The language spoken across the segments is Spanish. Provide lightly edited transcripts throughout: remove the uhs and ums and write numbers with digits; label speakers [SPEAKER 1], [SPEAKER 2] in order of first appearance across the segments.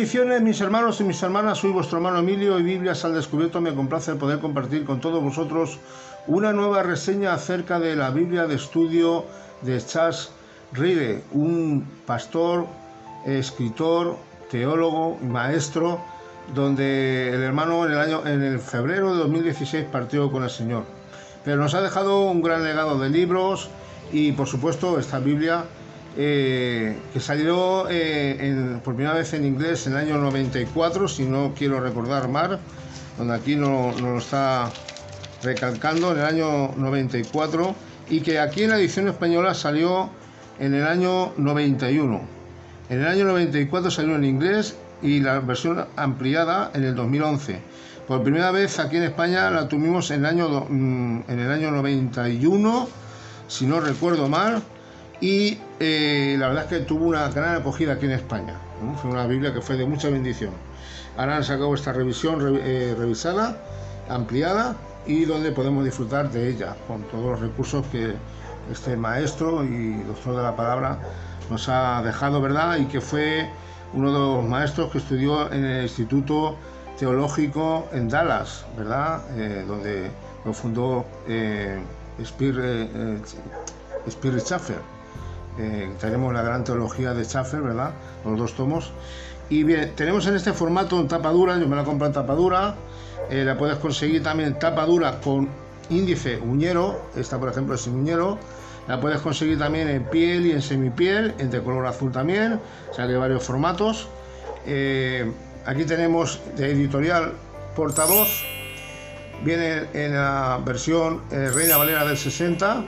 [SPEAKER 1] Bendiciones, mis hermanos y mis hermanas, soy vuestro hermano Emilio y Biblias al Descubierto. Me complace poder compartir con todos vosotros una nueva reseña acerca de la Biblia de estudio de Charles Ryrie, un pastor, escritor, teólogo y maestro, donde el hermano en el febrero de 2016 partió con el Señor. Pero nos ha dejado un gran legado de libros y, por supuesto, esta Biblia que salió por primera vez en inglés en el año 94, si no quiero recordar mal, donde aquí no lo está recalcando, en el año 94, y que aquí en la edición española salió en el año 91. En el año 94 salió en inglés y la versión ampliada en el 2011. Por primera vez aquí en España la tuvimos en el año 91, si no recuerdo mal. Y la verdad es que tuvo una gran acogida aquí en España, ¿no? Fue una Biblia que fue de mucha bendición. Ahora han sacado esta revisión revisada, ampliada, y donde podemos disfrutar de ella, con todos los recursos que este maestro y doctor de la palabra nos ha dejado, ¿verdad? Y que fue uno de los maestros que estudió en el Instituto Teológico en Dallas, ¿verdad? Donde lo fundó Spirit Chafer. Tenemos la gran teología de Chafer, ¿verdad? Los dos tomos. Y bien, tenemos en este formato en tapa dura. Yo me la compro en tapa dura. La puedes conseguir también en tapa dura con índice uñero. Esta, por ejemplo, es sin uñero. La puedes conseguir también en piel y en semipiel, de color azul también. O sea que hay varios formatos. Aquí tenemos de editorial Portavoz. Viene en la versión Reina Valera del 60.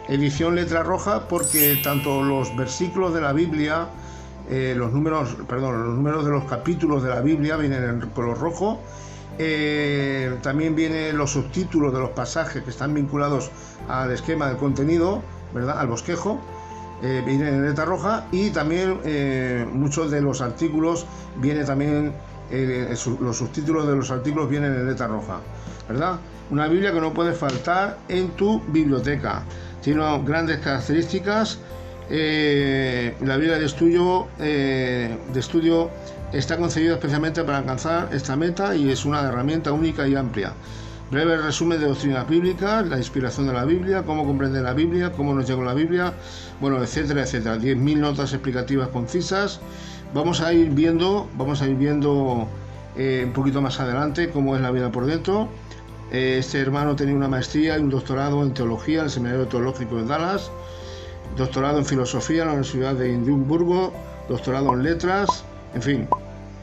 [SPEAKER 1] Edición letra roja, porque tanto los versículos de la Biblia, los números de los capítulos de la Biblia vienen en color rojo. También vienen los subtítulos de los pasajes que están vinculados al esquema del contenido, ¿verdad? Al bosquejo, vienen en letra roja. Y también muchos de los artículos vienen también, los subtítulos de los artículos vienen en letra roja, ¿verdad? Una Biblia que no puede faltar en tu biblioteca. Tiene grandes características. La Biblia de estudio está concebida especialmente para alcanzar esta meta y es una herramienta única y amplia. Breve resumen de doctrinas bíblicas, la inspiración de la Biblia, cómo comprender la Biblia, cómo nos llegó la Biblia, bueno, etcétera, etcétera. 10.000 notas explicativas concisas. Vamos a ir viendo un poquito más adelante cómo es la Biblia por dentro. Este hermano tenía una maestría y un doctorado en teología en el Seminario Teológico de Dallas, doctorado en filosofía en la Universidad de Edimburgo, doctorado en letras, en fin,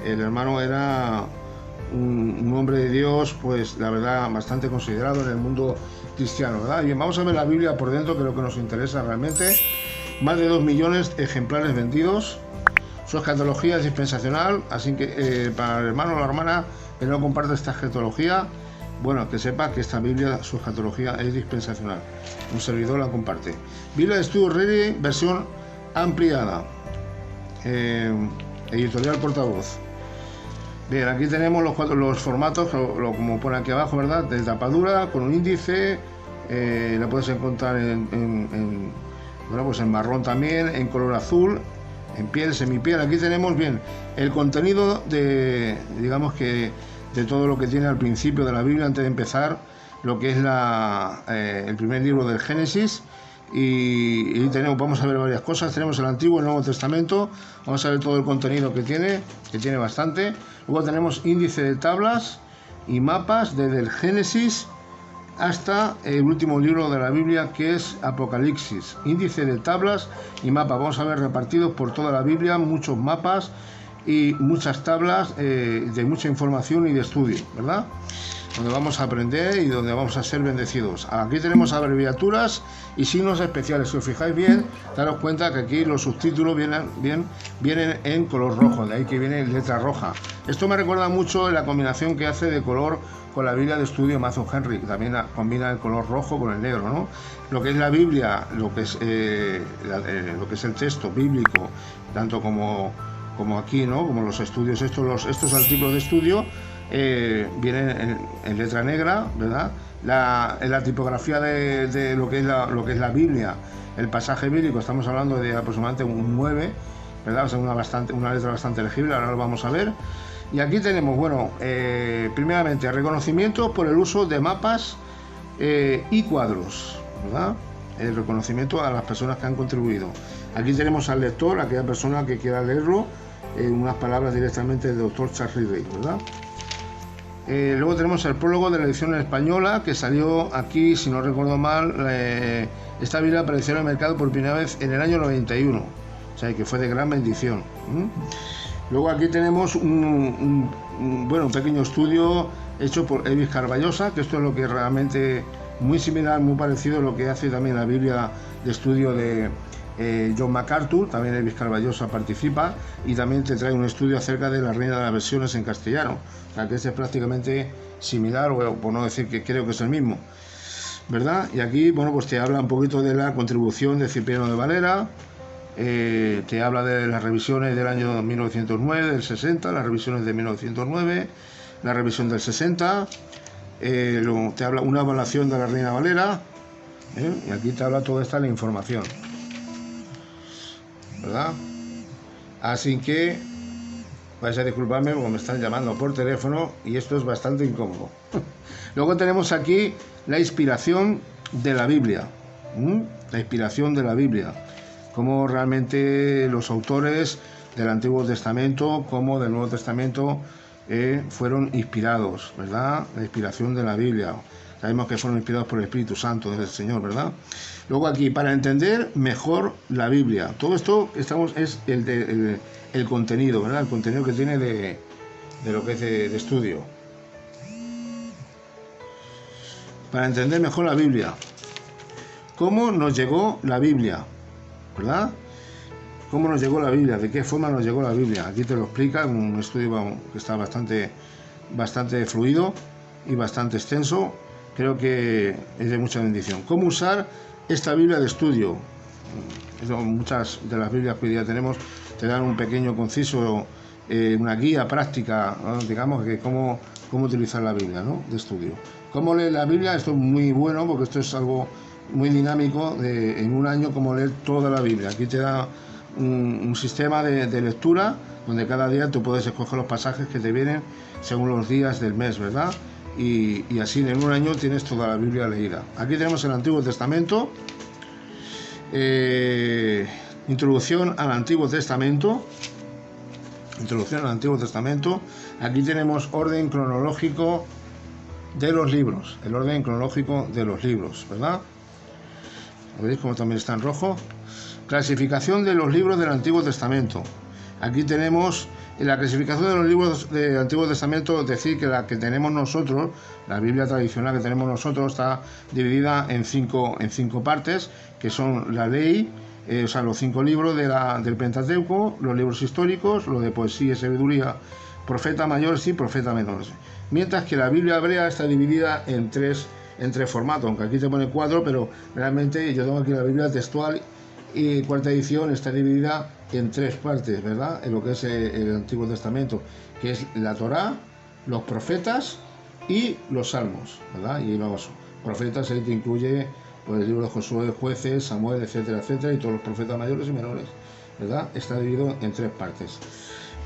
[SPEAKER 1] el hermano era un hombre de Dios, pues la verdad bastante considerado en el mundo cristiano, ¿verdad? Bien, vamos a ver la Biblia por dentro, que es lo que nos interesa realmente. Más de 2 millones de ejemplares vendidos. Su escatología es dispensacional, así que para el hermano o la hermana que no comparte esta escatología, bueno, que sepa que esta Biblia, su escatología es dispensacional. Un servidor la comparte. Biblia de estudio Ryrie, versión ampliada. Editorial Portavoz. Bien, aquí tenemos los formatos, como pone aquí abajo, ¿verdad? De tapadura, con un índice. La puedes encontrar en marrón también, en color azul, en piel, semipiel. Aquí tenemos bien el contenido de todo lo que tiene al principio de la Biblia, antes de empezar lo que es el primer libro del Génesis. Y vamos a ver varias cosas. Tenemos el Antiguo y el Nuevo Testamento. Vamos a ver todo el contenido que tiene bastante. Luego tenemos índice de tablas y mapas desde el Génesis hasta el último libro de la Biblia, que es Apocalipsis. Índice de tablas y mapas. Vamos a ver repartidos por toda la Biblia muchos mapas y muchas tablas de mucha información y de estudio, ¿verdad? Donde vamos a aprender y donde vamos a ser bendecidos. Aquí tenemos abreviaturas y signos especiales. Si os fijáis bien, daros cuenta que aquí los subtítulos vienen en color rojo, de ahí que viene en letra roja. Esto me recuerda mucho la combinación que hace de color con la Biblia de estudio Matthew Henry, que también combina el color rojo con el negro, ¿no? Lo que es la Biblia, lo que es el texto bíblico, tanto como aquí, ¿no? Como los estudios, estos artículos de estudio vienen en letra negra, ¿verdad? En la tipografía de lo que es la Biblia, el pasaje bíblico, estamos hablando de aproximadamente un 9, ¿verdad? O sea, una letra bastante legible, ahora lo vamos a ver. Y aquí tenemos, bueno, primeramente, reconocimiento por el uso de mapas y cuadros, ¿verdad? El reconocimiento a las personas que han contribuido. Aquí tenemos al lector, a aquella persona que quiera leerlo, unas palabras directamente del doctor Charles Rey, ¿verdad? Luego tenemos el prólogo de la edición española, que salió aquí, si no recuerdo mal, esta Biblia apareció en el mercado por primera vez en el año 91, o sea, que fue de gran bendición. Luego aquí tenemos un pequeño estudio hecho por Elvis Carballosa, que esto es lo que realmente muy similar, muy parecido a lo que hace también la Biblia de estudio de John MacArthur. También Elvis Carballosa participa, y también te trae un estudio acerca de la Reina de las Versiones en castellano, o sea que este es prácticamente similar, o por no decir que creo que es el mismo, ¿verdad? Y aquí, bueno, pues te habla un poquito de la contribución de Cipriano de Valera, te habla de las revisiones del año 1909, del 60, las revisiones de 1909, la revisión del 60, te habla una evaluación de la Reina Valera, y aquí te habla toda esta la información, ¿verdad? Así que vais a disculparme porque me están llamando por teléfono y esto es bastante incómodo. Luego tenemos aquí la inspiración de la Biblia, la inspiración de la Biblia, cómo realmente los autores del Antiguo Testamento como del Nuevo Testamento fueron inspirados, ¿verdad? La inspiración de la Biblia. Sabemos que fueron inspirados por el Espíritu Santo del Señor, ¿verdad? Luego aquí, para entender mejor la Biblia. Todo esto es el contenido, ¿verdad? El contenido que tiene de lo que es de estudio. Para entender mejor la Biblia. ¿Cómo nos llegó la Biblia? ¿Verdad? ¿Cómo nos llegó la Biblia? ¿De qué forma nos llegó la Biblia? Aquí te lo explica un estudio que está bastante fluido y bastante extenso. Creo que es de mucha bendición. ¿Cómo usar esta Biblia de estudio? Muchas de las Biblias que hoy día tenemos te dan un pequeño, conciso, una guía práctica, ¿no? Digamos, que cómo utilizar la Biblia, ¿no? De estudio. ¿Cómo leer la Biblia? Esto es muy bueno porque esto es algo muy dinámico, en un año cómo leer toda la Biblia. Aquí te da un sistema de lectura donde cada día tú puedes escoger los pasajes que te vienen según los días del mes, ¿verdad? Y así en un año tienes toda la Biblia leída. Aquí tenemos el Antiguo Testamento, introducción al Antiguo Testamento. Aquí tenemos orden cronológico de los libros, el orden cronológico de los libros, ¿verdad? ¿Veis cómo también está en rojo? Clasificación de los libros del Antiguo Testamento. Aquí tenemos la clasificación de los libros del Antiguo Testamento, es decir, que la que tenemos nosotros, la Biblia tradicional que tenemos nosotros, está dividida en cinco partes, que son la ley, o sea, los 5 libros del Pentateuco, los libros históricos, los de poesía y sabiduría, profetas mayores y profetas menores. Mientras que la Biblia hebrea está dividida en tres formatos, aunque aquí te pone 4, pero realmente yo tengo aquí la Biblia textual y cuarta edición, está dividida en 3 partes, ¿verdad? En lo que es el Antiguo Testamento, que es la Torá, los profetas y los salmos, ¿verdad? Y los profetas ahí te incluye pues, el libro de Josué, Jueces, Samuel, etcétera, etcétera, y todos los profetas mayores y menores, ¿verdad? Está dividido en 3 partes.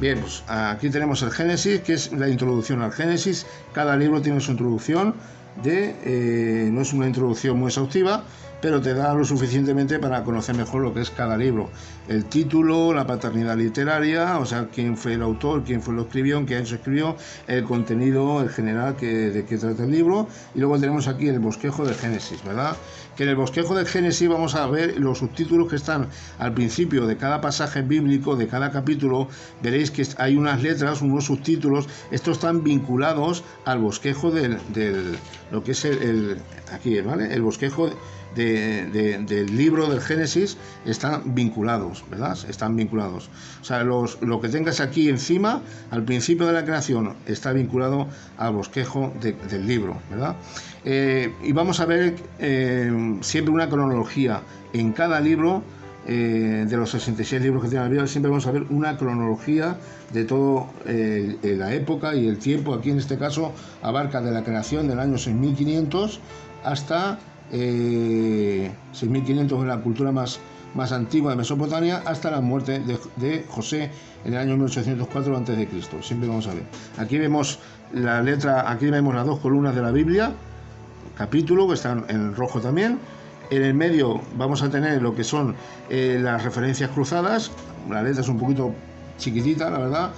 [SPEAKER 1] Bien, pues aquí tenemos el Génesis, que es la introducción al Génesis. Cada libro tiene su introducción, no es una introducción muy exhaustiva, pero te da lo suficientemente para conocer mejor lo que es cada libro. El título, la paternidad literaria, o sea, quién fue el autor, quién fue lo escribió, quién se escribió, el contenido, el general, de qué trata el libro. Y luego tenemos aquí el bosquejo del Génesis, ¿verdad? Que en el bosquejo del Génesis vamos a ver los subtítulos que están al principio de cada pasaje bíblico, de cada capítulo. Veréis que hay unas letras, unos subtítulos. Estos están vinculados al bosquejo lo que es aquí, ¿vale? El bosquejo del libro del Génesis están vinculados, ¿verdad? Están vinculados. O sea, lo que tengas aquí encima, al principio de la creación, está vinculado al bosquejo del libro, ¿verdad? Y vamos a ver siempre una cronología en cada libro. De los 66 libros que tiene la Biblia, siempre vamos a ver una cronología de todo la época y el tiempo. Aquí en este caso abarca de la creación del año 6500 hasta 6500 en la cultura más más antigua de Mesopotamia hasta la muerte de José en el año 1804 a.C. Siempre vamos a ver. Aquí vemos la letra, aquí vemos las dos columnas de la Biblia, capítulo, que están en rojo también. En el medio vamos a tener lo que son las referencias cruzadas. La letra es un poquito chiquitita, la verdad,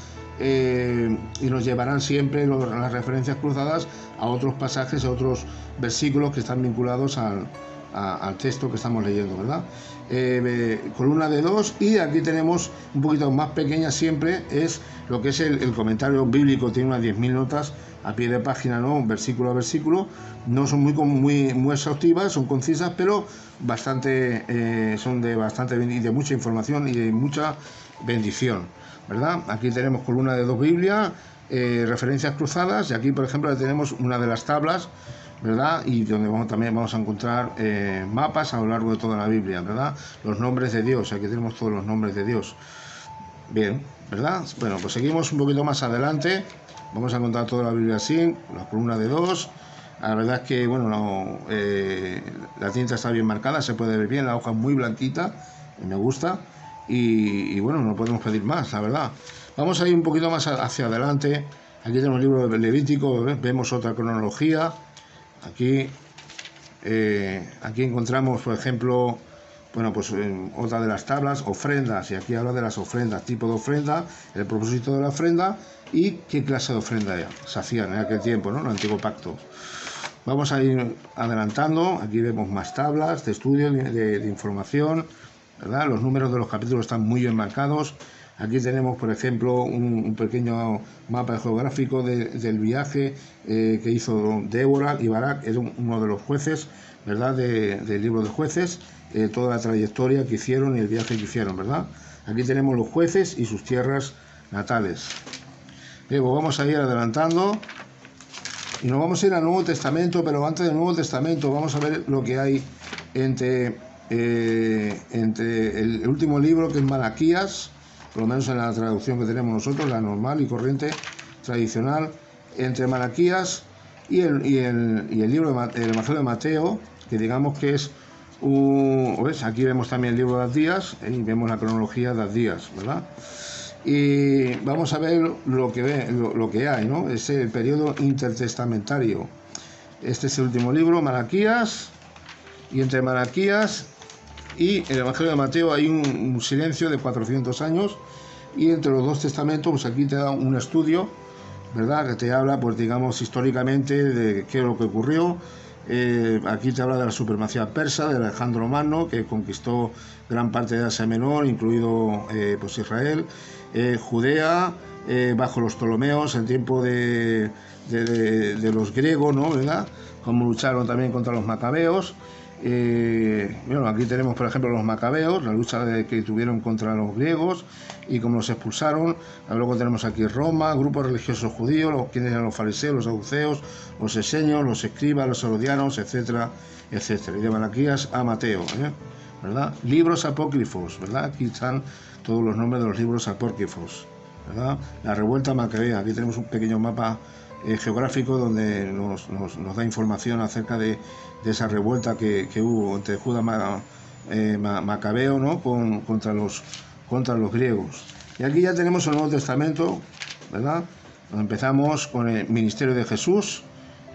[SPEAKER 1] y nos llevarán siempre las referencias cruzadas a otros pasajes, a otros versículos que están vinculados al texto que estamos leyendo, ¿verdad? Columna de 2, y aquí tenemos un poquito más pequeña siempre, es lo que es el comentario bíblico. Tiene unas 10.000 notas a pie de página, ¿no? Versículo a versículo. No son muy exhaustivas, son concisas, pero bastante, son de bastante y de mucha información y de mucha bendición, ¿verdad? Aquí tenemos columna de 2 Biblias, referencias cruzadas, y aquí, por ejemplo, tenemos una de las tablas, ¿verdad? Y donde también vamos a encontrar mapas a lo largo de toda la Biblia, ¿verdad? Los nombres de Dios, aquí tenemos todos los nombres de Dios. Bien, ¿verdad? Bueno, pues seguimos un poquito más adelante. Vamos a encontrar toda la Biblia así, la columna de 2. La verdad es que, bueno, la tinta está bien marcada, se puede ver bien, la hoja es muy blanquita, me gusta. Y bueno, no podemos pedir más, la verdad. Vamos a ir un poquito más hacia adelante. Aquí tenemos el libro de Levítico, vemos otra cronología. Aquí encontramos, por ejemplo, bueno, pues otra de las tablas, ofrendas, y aquí habla de las ofrendas, tipo de ofrenda, el propósito de la ofrenda y qué clase de ofrenda se hacían en aquel tiempo, ¿no? El antiguo pacto. Vamos a ir adelantando. Aquí vemos más tablas de estudio, de información, ¿verdad? Los números de los capítulos están muy bien marcados. Aquí tenemos, por ejemplo, un pequeño mapa geográfico del viaje que hizo Débora y Barak, era uno de los jueces, ¿verdad?, del libro de Jueces, toda la trayectoria que hicieron y el viaje que hicieron, ¿verdad? Aquí tenemos los jueces y sus tierras natales. Luego vamos a ir adelantando y nos vamos a ir al Nuevo Testamento, pero antes del Nuevo Testamento vamos a ver lo que hay entre el último libro, que es Malaquías, por lo menos en la traducción que tenemos nosotros, la normal y corriente, tradicional, entre Malaquías y el libro del Evangelio de Mateo, que digamos que es ¿ves? Aquí vemos también el libro de Abdías y vemos la cronología de Abdías, ¿verdad? Y vamos a ver lo que hay, ¿no? Es el periodo intertestamentario. Este es el último libro, Malaquías, y entre Malaquías y el Evangelio de Mateo hay un silencio de 400 años, y entre los dos testamentos, pues aquí te da un estudio, ¿verdad?, que te habla, pues digamos, históricamente de qué es lo que ocurrió. Aquí te habla de la supremacía persa, de Alejandro Magno, que conquistó gran parte de Asia Menor, incluido pues Israel, Judea, bajo los Ptolomeos, en tiempo de los griegos, ¿no?, ¿verdad?, como lucharon también contra los macabeos. Bueno, aquí tenemos, por ejemplo, los macabeos, la lucha que tuvieron contra los griegos y cómo los expulsaron. Luego tenemos aquí Roma, grupos religiosos judíos, quienes eran los fariseos, los saduceos, los esenios, los escribas, los herodianos, etcétera, etcétera. Y de Malaquías a Mateo, ¿verdad? Libros apócrifos, ¿verdad? Aquí están todos los nombres de los libros apócrifos, ¿verdad? La revuelta macabea, aquí tenemos un pequeño mapa geográfico donde nos da información acerca de esa revuelta que hubo entre Judá Macabeo, ¿no?, contra los griegos. Y aquí ya tenemos el Nuevo Testamento, ¿verdad? Empezamos con el ministerio de Jesús.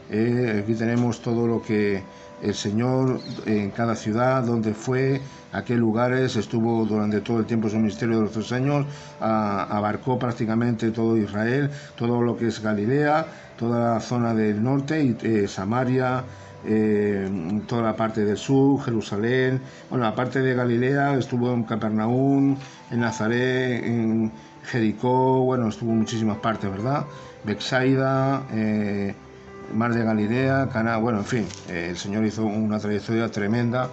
[SPEAKER 1] Aquí tenemos todo lo que el Señor en cada ciudad, donde fue, a qué lugares estuvo durante todo el tiempo de su ministerio de los 3 años, abarcó prácticamente todo Israel, todo lo que es Galilea, toda la zona del norte, y Samaria, toda la parte del sur, Jerusalén. Bueno, la parte de Galilea estuvo en Capernaum, en Nazaret, en Jericó, bueno, estuvo en muchísimas partes, ¿verdad? Bethsaida, Mar de Galilea, Caná, bueno, en fin, el Señor hizo una trayectoria tremenda.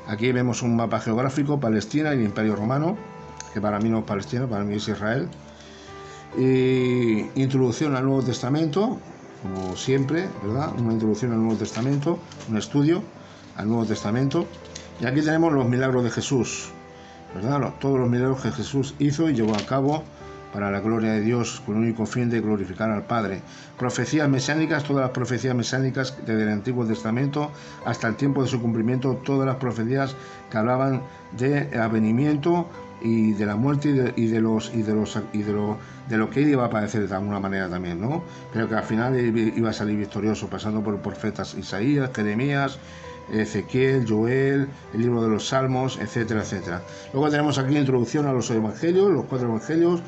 [SPEAKER 1] Aquí vemos un mapa geográfico, Palestina y el Imperio Romano, que para mí no es Palestina, para mí es Israel. Y introducción al Nuevo Testamento, como siempre, ¿verdad? Una introducción al Nuevo Testamento, un estudio al Nuevo Testamento. Y aquí tenemos los milagros de Jesús, ¿verdad? Todos los milagros que Jesús hizo y llevó a cabo para la gloria de Dios, con el único fin de glorificar al Padre. Profecías mesiánicas, todas las profecías mesiánicas desde el Antiguo Testamento hasta el tiempo de su cumplimiento, todas las profecías que hablaban de avenimiento y de la muerte y de lo que él iba a padecer de alguna manera también, ¿no? Pero que al final iba a salir victorioso, pasando por profetas Isaías, Jeremías, Ezequiel, Joel, el libro de los Salmos, etcétera, etcétera. Luego tenemos aquí introducción a los evangelios, los 4 evangelios.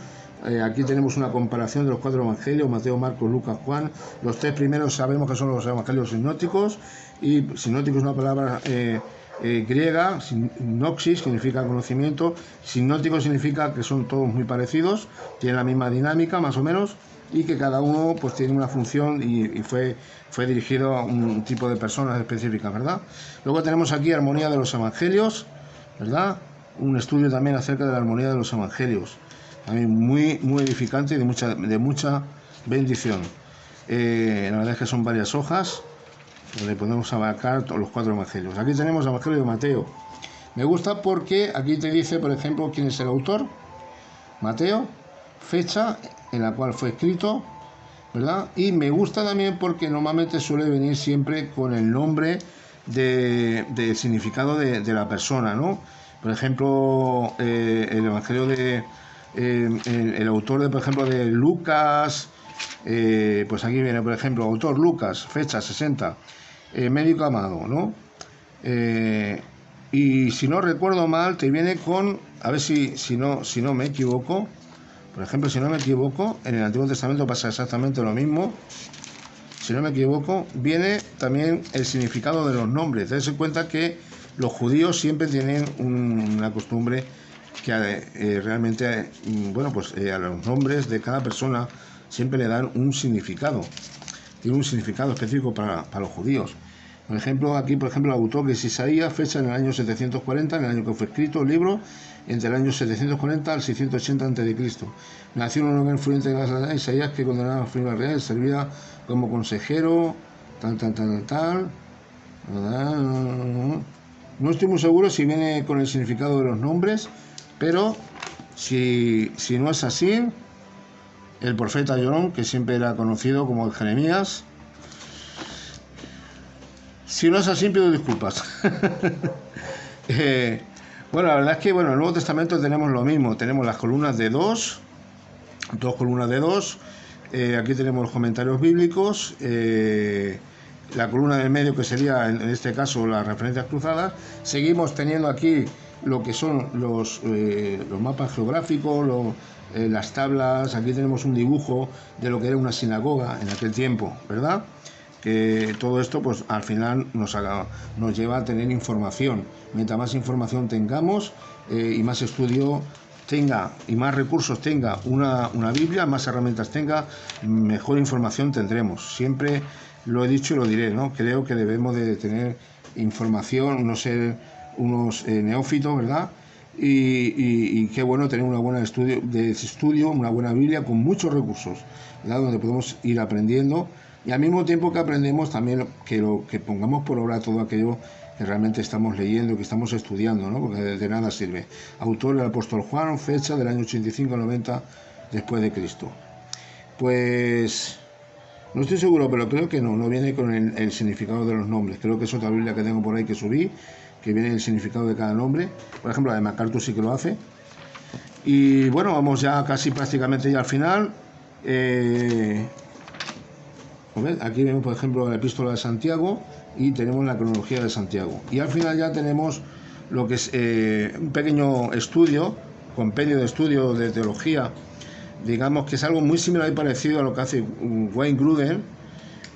[SPEAKER 1] Aquí tenemos una comparación de los 4 evangelios, Mateo, Marcos, Lucas, Juan. Los 3 primeros sabemos que son los evangelios sinópticos, y sinóptico es una palabra griega, noxis, significa conocimiento. Sinóptico significa que son todos muy parecidos, tienen la misma dinámica más o menos, y que cada uno pues tiene una función y fue dirigido a un tipo de personas específicas, ¿verdad? Luego tenemos aquí armonía de los evangelios, ¿verdad? Un estudio también acerca de la armonía de los evangelios, también muy edificante y de mucha bendición. La verdad es que son varias hojas donde podemos abarcar todos los 4 evangelios. Aquí tenemos el evangelio de Mateo. Me gusta porque aquí te dice, por ejemplo, quién es el autor, Mateo, fecha en la cual fue escrito, ¿verdad? Y me gusta también porque normalmente suele venir siempre con el nombre de significado de la persona, ¿no? Por ejemplo, el evangelio de el autor de, por ejemplo, de Lucas, pues aquí viene, por ejemplo, autor Lucas, fecha 60, médico amado, ¿no? Y si no recuerdo mal, te viene con, a ver si no me equivoco, por ejemplo, si no me equivoco, en el Antiguo Testamento pasa exactamente lo mismo. Si no me equivoco, viene también el significado de los nombres. Tened en cuenta que los judíos siempre tienen una costumbre que realmente, bueno, pues a los nombres de cada persona siempre le dan un significado. Tiene un significado específico para los judíos. Por ejemplo, aquí, por ejemplo, el autor que es Isaías, fecha en el año 740, en el año que fue escrito el libro, entre el año 740 al 680 a.C. Nació un hombre influyente de la sociedad, Isaías, que condenaba a familia real, servía como consejero, tal. No estoy muy seguro si viene con el significado de los nombres, pero si no es así, el profeta Llorón, que siempre era conocido como el Jeremías, si no es así, pido disculpas. Bueno, la verdad es que en el Nuevo Testamento tenemos lo mismo. Tenemos las columnas de dos columnas de 2. Aquí tenemos los comentarios bíblicos. La columna del medio, que sería, en este caso, las referencias cruzadas. Seguimos teniendo aquí lo que son los mapas geográficos, las tablas. Aquí tenemos un dibujo de lo que era una sinagoga en aquel tiempo, ¿verdad? Que todo esto pues al final nos lleva a tener información. Mientras más información tengamos y más estudio tenga y más recursos tenga una Biblia, más herramientas tenga, mejor información tendremos. Siempre lo he dicho y lo diré, ¿no? Creo que debemos de tener información, no ser unos neófitos, ¿verdad? Y qué bueno tener una buena estudio, una buena Biblia con muchos recursos, ¿verdad? Donde podemos ir aprendiendo. Y al mismo tiempo que aprendemos, también que pongamos por obra todo aquello que realmente estamos leyendo, que estamos estudiando, ¿no? Porque de nada sirve. Autor el apóstol Juan, fecha del año 85 al 90 después de Cristo. Pues no estoy seguro, pero creo que no viene con el significado de los nombres. Creo que es otra Biblia que tengo por ahí que subí, que viene el significado de cada nombre. Por ejemplo, la de MacArthur sí que lo hace. Y bueno, vamos ya casi prácticamente ya al final. Aquí vemos, por ejemplo, la epístola de Santiago y tenemos la cronología de Santiago. Y al final ya tenemos lo que es un pequeño estudio, compendio de estudio de teología, digamos que es algo muy similar y parecido a lo que hace Wayne Grudem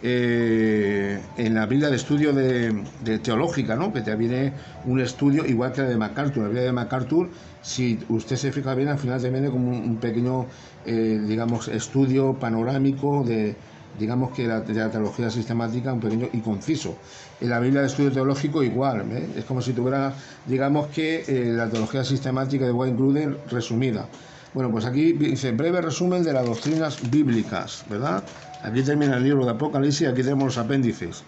[SPEAKER 1] en la Biblia de estudio de teológica, ¿no? Que te viene un estudio igual que la de MacArthur. La Biblia de MacArthur, si usted se fija bien, al final te viene como un pequeño, digamos, estudio panorámico de la teología sistemática, un pequeño y conciso. En la Biblia de estudio teológico igual, ¿eh? Es como si tuviera, digamos que la teología sistemática de Wayne Grudem resumida. Bueno, pues aquí dice breve resumen de las doctrinas bíblicas, ¿verdad? Aquí termina el libro de Apocalipsis, aquí tenemos los apéndices.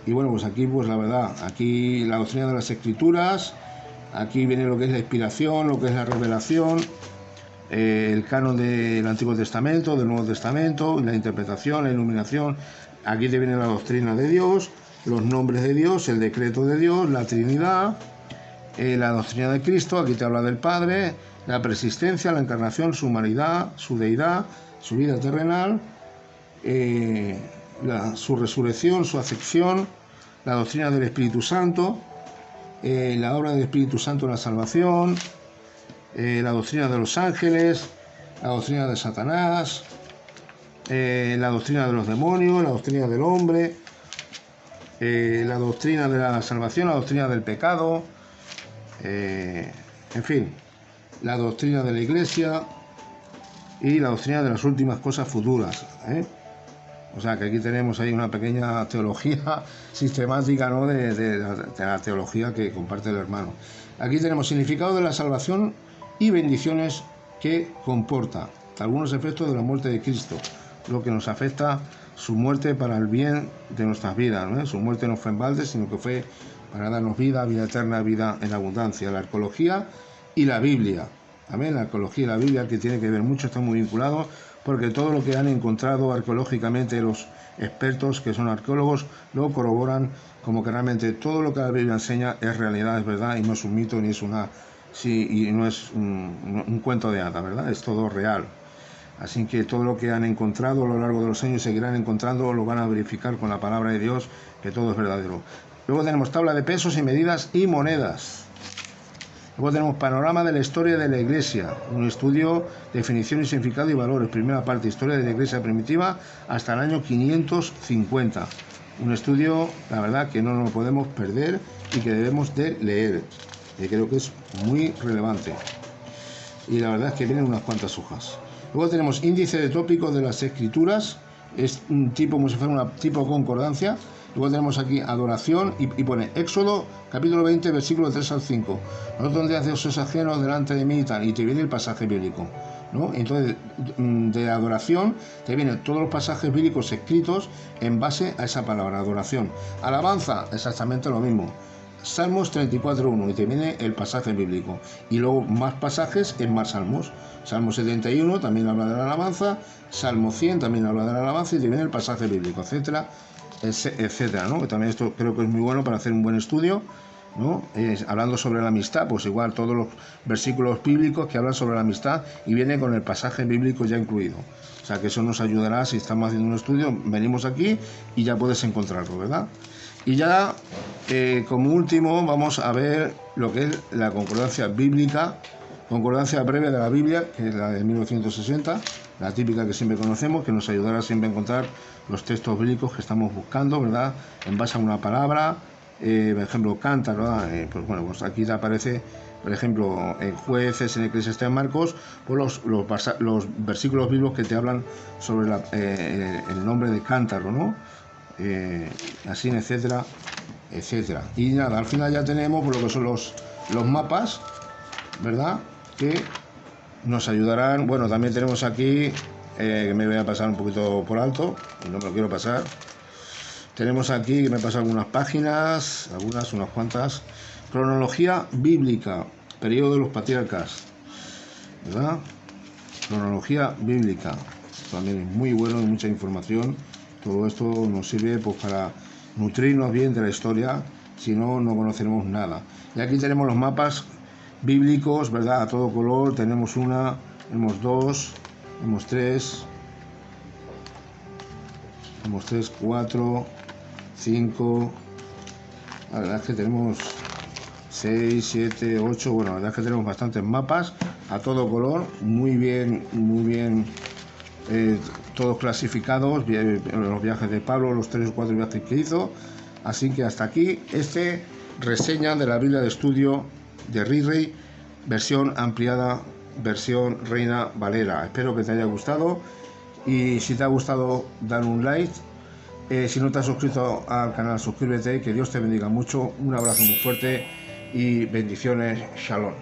[SPEAKER 1] Y bueno, pues aquí, pues la verdad, aquí la doctrina de las Escrituras, aquí viene lo que es la inspiración, lo que es la revelación, el canon del Antiguo Testamento, del Nuevo Testamento, la interpretación, la iluminación. Aquí te viene la doctrina de Dios, los nombres de Dios, el decreto de Dios, la Trinidad, la doctrina de Cristo. Aquí te habla del Padre, la persistencia, la encarnación, su humanidad, su deidad, su vida terrenal, su resurrección, su acepción, la doctrina del Espíritu Santo, la obra del Espíritu Santo en la salvación, la doctrina de los ángeles, la doctrina de Satanás, la doctrina de los demonios, la doctrina del hombre, la doctrina de la salvación, la doctrina del pecado, en fin, la doctrina de la Iglesia y la doctrina de las últimas cosas futuras. O sea que aquí tenemos ahí una pequeña teología sistemática, ¿no?, de la teología que comparte el hermano. Aquí tenemos significado de la salvación y bendiciones que comporta, algunos efectos de la muerte de Cristo, lo que nos afecta su muerte para el bien de nuestras vidas, ¿no? Su muerte no fue en balde, sino que fue para darnos vida, vida eterna, vida en abundancia. La arqueología y la Biblia. Amén. La arqueología y la Biblia, que tiene que ver mucho, están muy vinculados, porque todo lo que han encontrado arqueológicamente los expertos que son arqueólogos lo corroboran como que realmente todo lo que la Biblia enseña es realidad, es verdad, y no es un mito ni es y no es un cuento de hadas, ¿verdad? Es todo real. Así que todo lo que han encontrado a lo largo de los años seguirán encontrando, lo van a verificar con la palabra de Dios, que todo es verdadero. Luego tenemos tabla de pesos y medidas y monedas. Luego tenemos panorama de la historia de la Iglesia, un estudio, definición y significado y valores. Primera parte, historia de la Iglesia primitiva hasta el año 550. Un estudio, la verdad, que no nos podemos perder y que debemos de leer. Creo que es muy relevante. Y la verdad es que vienen unas cuantas hojas. Luego tenemos índice de tópicos de las escrituras, es un tipo como si fuera una tipo concordancia. Luego tenemos aquí adoración y pone Éxodo capítulo 20 versículo 3 al 5. No tendrás dioses ajenos delante de mí y te viene el pasaje bíblico, ¿no? Entonces de adoración te vienen todos los pasajes bíblicos escritos en base a esa palabra, adoración. Alabanza, exactamente lo mismo. Salmos 34.1 y te viene el pasaje bíblico. Y luego más pasajes en más salmos. Salmo 71 también habla de la alabanza. Salmo 100 también habla de la alabanza y te viene el pasaje bíblico, etcétera, etcétera, ¿no? Que también esto creo que es muy bueno para hacer un buen estudio, ¿no? Hablando sobre la amistad, pues igual todos los versículos bíblicos que hablan sobre la amistad y viene con el pasaje bíblico ya incluido. O sea que eso nos ayudará si estamos haciendo un estudio, venimos aquí y ya puedes encontrarlo, ¿verdad? Y ya como último vamos a ver lo que es la concordancia bíblica, concordancia breve de la Biblia, que es la de 1960, la típica que siempre conocemos, que nos ayudará siempre a encontrar los textos bíblicos que estamos buscando, ¿verdad? En base a una palabra, por ejemplo, cántaro, ¿verdad? Pues bueno, pues aquí te aparece, por ejemplo, en Jueces, en Eclesiastés, en Marcos, pues los versículos bíblicos que te hablan sobre el nombre de cántaro, ¿no? Así, etcétera, etcétera. Y nada, al final ya tenemos por lo que son los mapas, ¿verdad? Que nos ayudarán. Bueno, también tenemos aquí, que me voy a pasar un poquito por alto, y no me lo quiero pasar. Tenemos aquí, que me pasan algunas páginas, unas cuantas. Cronología bíblica, periodo de los patriarcas, ¿verdad? Cronología bíblica, también es muy bueno, hay mucha información. Todo esto nos sirve pues para nutrirnos bien de la historia, si no, no conoceremos nada. Y aquí tenemos los mapas bíblicos, ¿verdad? A todo color, tenemos una, tenemos dos, tenemos tres, 4, 5, la verdad es que tenemos 6, 7, 8, bueno, la verdad es que tenemos bastantes mapas a todo color, muy bien, todos clasificados, los viajes de Pablo, los 3 o 4 viajes que hizo. Así que hasta aquí reseña de la Biblia de estudio de Rirrey, versión ampliada, versión Reina Valera. Espero que te haya gustado y si te ha gustado, dar un like. Si no te has suscrito al canal, suscríbete. Que Dios te bendiga mucho. Un abrazo muy fuerte y bendiciones. Shalom.